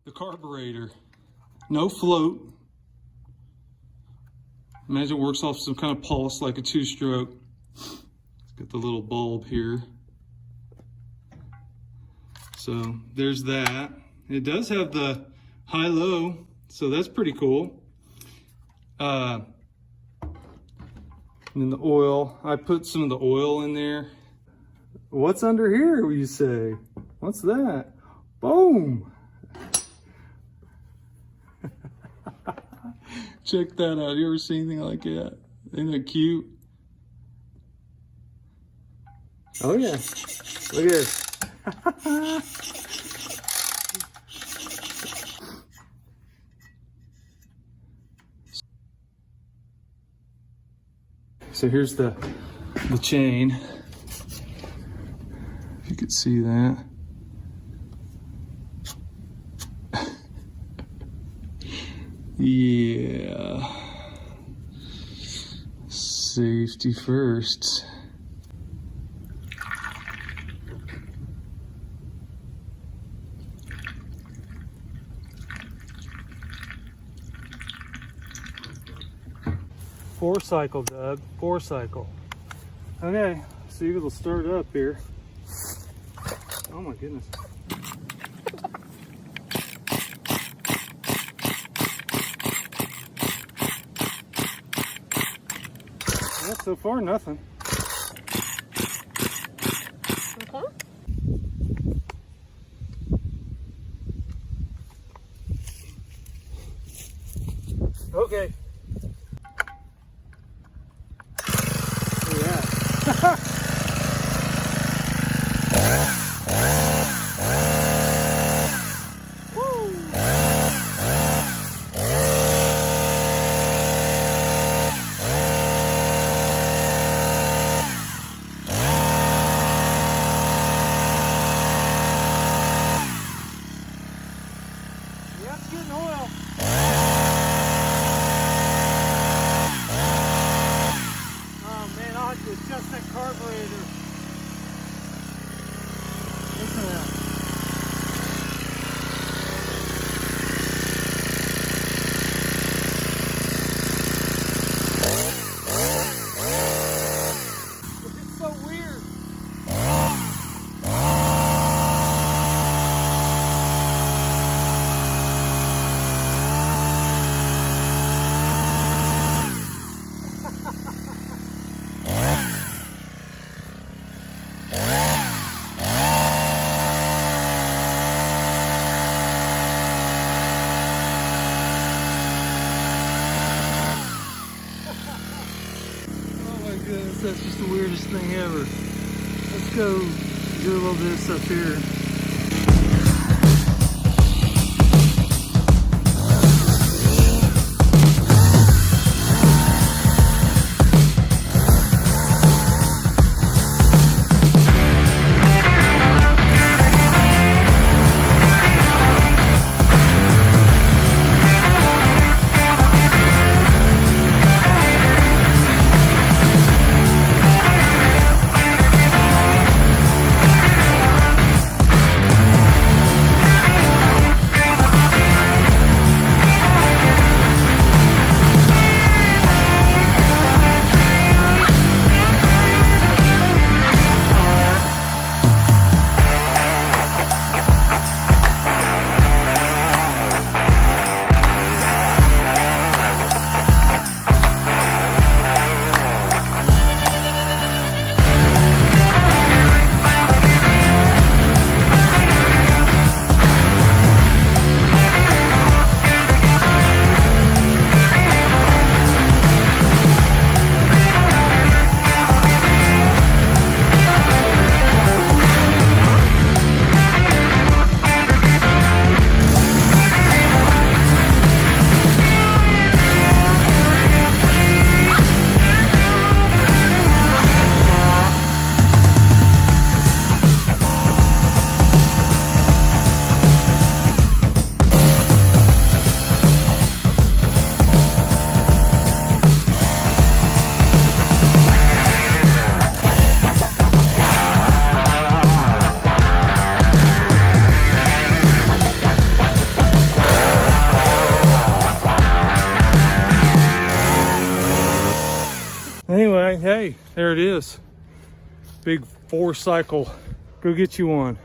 The carburetor, no float. Imagine it works off some kind of pulse like a two-stroke. It's got the little bulb here. So there's that. It does have the high-low, so that's pretty cool. And then the oil, I put some of the oil in there. What's under here, you say? What's that? Boom! Check that out. You ever seen anything like that? Isn't that cute? Oh yeah. Look at this. So here's the chain. If you could see that. Yeah. Safety first. Four cycle, Doug. Four cycle. Okay, see if it'll start up here. Oh my goodness. Well, so far, nothing. Okay. Yeah. Yeah, it's getting oil. Oh man, I'll have to adjust that carburetor. Listen to that. It's so weird. That's just the weirdest thing ever. Let's go do a little bit of stuff here. Anyway, hey, there it is. Big 4-cycle. Go get you one.